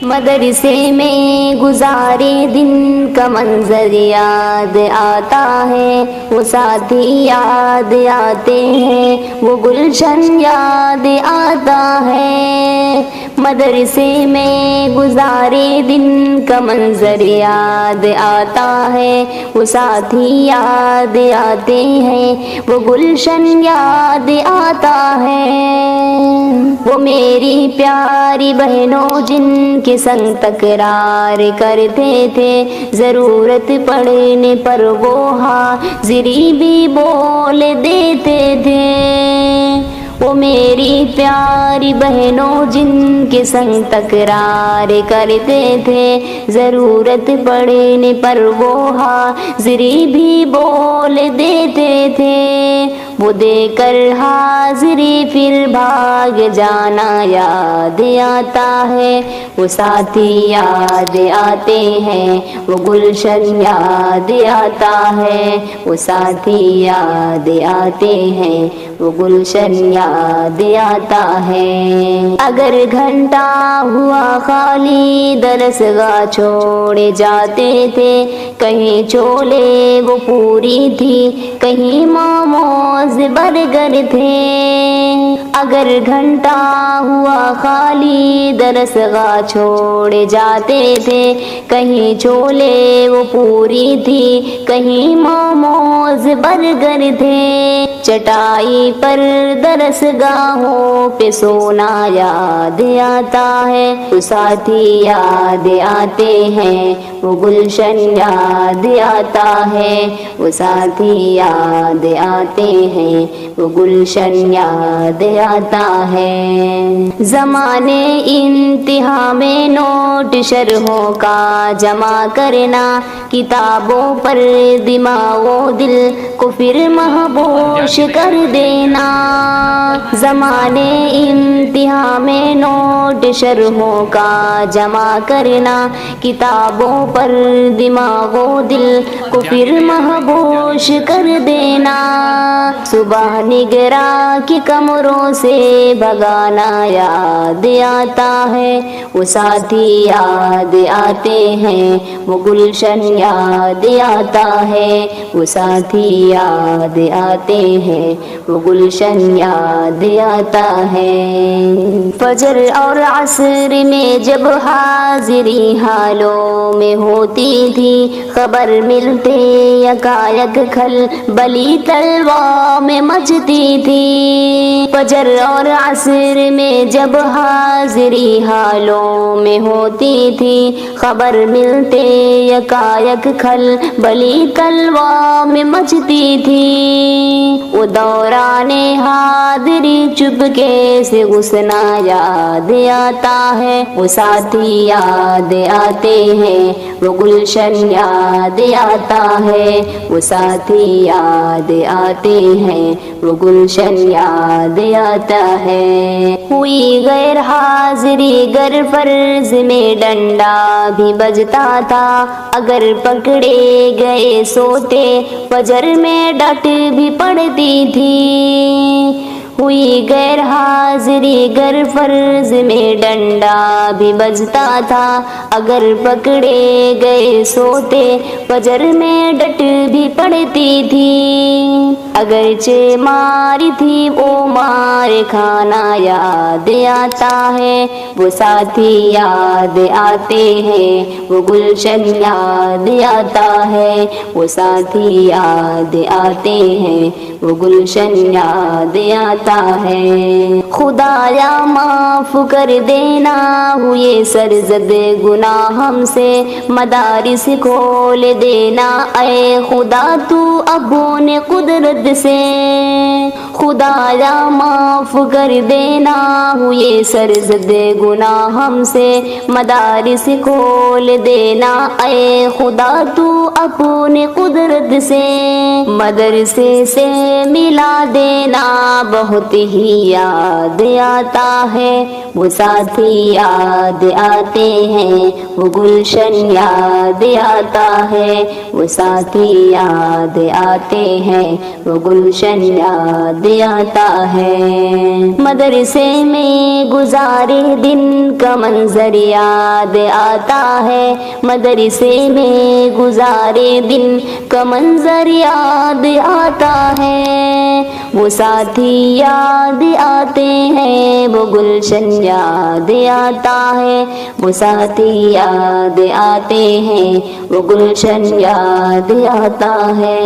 مدرسے میں گزارے دن کا منظر یاد آتا ہے، وہ ساتھی یاد آتے ہیں، وہ گلشن یاد آتا ہے۔ مدرسے میں گزارے دن کا منظر یاد آتا ہے، وہ ساتھی یاد آتے ہیں، وہ گلشن یاد آتا ہے۔ وہ میری پیاری بہنوں جن کے سنگ تکرار کرتے تھے، ضرورت پڑنے پر وہ حاضری بھی بول دیتے تھے۔ وہ میری پیاری بہنوں جن کے سنگ تکرار کرتے تھے، ضرورت پڑنے پر وہ حاضری بھی بول دیتے تھے۔ وہ دے کر حاضری پھر بھاگ جانا یاد آتا ہے، وہ ساتھی یاد آتے ہیں، وہ گلشن یاد آتا ہے، وہ ساتھی یاد آتے ہیں، وہ گلشن یاد آتا ہے۔ اگر گھنٹہ ہوا خالی درسگاہ چھوڑے جاتے تھے، کہیں چولے وہ پوری تھی، کہیں موموز برگر تھے۔ اگر گھنٹہ ہوا خالی درسگاہ چھوڑے جاتے تھے، کہیں چولے وہ پوری تھی، کہیں موموز برگر تھے۔ چٹائی پر درسگاہوں پہ سونا یاد آتا ہے، وہ ساتھی یاد آتے ہیں، وہ گلشن یاد آتا ہے، وہ ساتھی یاد آتے ہیں، وہ گلشن یاد آتا ہے۔ زمانے انتہا میں نوٹ شرحوں کا جمع کرنا، کتابوں پر دماغ و دل کو پھر مہبوش کر دینا۔ زمانے انتہا میں نوٹ شرحوں کا جمع کرنا، کتابوں پر دماغ و دل کو پھر مہبوش کر دینا۔ صبح نگراں کی کمروں سے بھگانا یاد آتا ہے، وہ ساتھی یاد آتے ہیں، وہ گلشن یاد آتا ہے، وہ ساتھی یاد آتے ہیں، وہ گلشن یاد آتا ہے۔ فجر اور عصر میں جب حاضری حالوں میں ہوتی تھی، خبر ملتے یکایک کھل بلی تلوار میں مچتی تھی۔ فجر اور عصر میں جب حاضری حالوں میں ہوتی تھی، خبر ملتے یکایک کھل بلی تلوار میں مچتی تھی۔ وہ دوران حاضری چپکے سے غصنا یاد آتا ہے، وہ ساتھی یاد آتے ہیں، وہ گلشن یاد آتا ہے، وہ ساتھی یاد آتے ہیں، وہ گلشن یاد آتا ہے۔ ہوئی غیر حاضری گر فرض میں ڈنڈا بھی بجتا تھا، اگر پکڑے گئے سوتے فجر میں ڈٹ بھی پڑتی تھی۔ ہوئی غیر حاضری گر فرض میں ڈنڈا بھی بجتا تھا، اگر پکڑے گئے سوتے فجر میں ڈٹ بھی پڑتی تھی۔ اگرچہ ماری تھی وہ مار کھانا یاد آتا ہے، وہ ساتھی یاد آتے ہیں، وہ گلشن یاد آتا ہے، وہ ساتھی یاد آتے ہیں، وہ گلشن یاد آتا ہے۔ خدایا معاف کر دینا ہوئے سرزد گناہ ہم سے، مدارس کھول دینا اے خدا تو ابون قدرت سے۔ خدایا معاف کر دینا ہوئے سرزد گناہ ہم سے، مدارس کھول دینا اے خدا تو اپنے قدرت سے۔ مدرسے سے ملا دینا بہت ہی یاد آتا ہے، وہ ساتھی یاد آتے ہیں، وہ گلشن یاد آتا ہے، وہ ساتھی یاد آتے ہیں، وہ وہ گلشن یاد آتا ہے. مدرسے میں گزارے دن کا منظر یاد آتا ہے. مدرسے میں گزارے دن کا منظر یاد آتا ہے. وہ ساتھی یاد آتے ہیں، وہ گلشن یاد آتا ہے. وہ ساتھی یاد آتے ہیں، وہ گلشن یاد آتا ہے.